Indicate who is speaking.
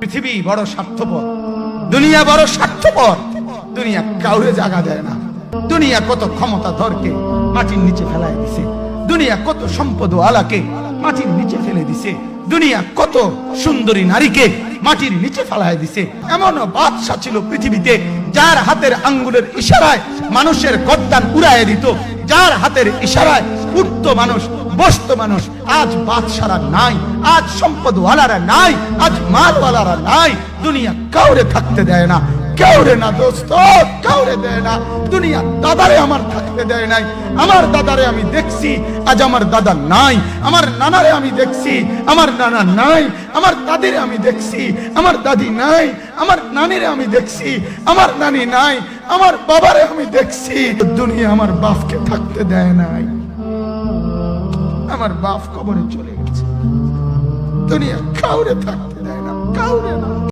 Speaker 1: পৃথিবী বড় স্বার্থপর, দুনিয়া বড় স্বার্থপর। দুনিয়া কাউরে জায়গা দেয় না। দুনিয়া কত ক্ষমতা ধরকে মাটির নিচে ফেলায় দিছে। দুনিয়া কত সম্পদ আলাকে মাটির নিচে ফেলে দিছে। দুনিয়া কত সুন্দরী নারীকে মাটির নিচে ফেলায় দিছে। এমনও বাদশা ছিল পৃথিবীতে যার হাতের আঙ্গুলের ইশারায় মানুষের গর্দান উড়াইয়া দিত, যার হাতের ইশারায় উঠত মানুষ, বসত মানুষ। আজ বাদশারা নাই, আজ সম্পদওয়ালারা নাই, আজ মালওয়ালারা নাই। দুনিয়া কাউরে থাকতে দেয় না, কাউরে না দোস্ত, কাউরে দেয় না। দুনিয়া দাদারে আমার থাকতে দেয় নাই। আমার দাদারে আমি দেখছি, আজ আমার দাদা নাই। আমার নানারে আমি দেখছি, আমার নানা নাই। আমার দাদিরে আমি দেখছি, আমার দাদি নাই। আমার নানিরে আমি দেখছি, আমার নানি নাই। আমার বাবারে আমি দেখছি। দুনিয়া আমার বাপকে থাকতে দেয় নাই। আমার বাপ কবরে চলে গেছে। দুনিয়া কাউরে থাকতে দেয় না, কাউরে।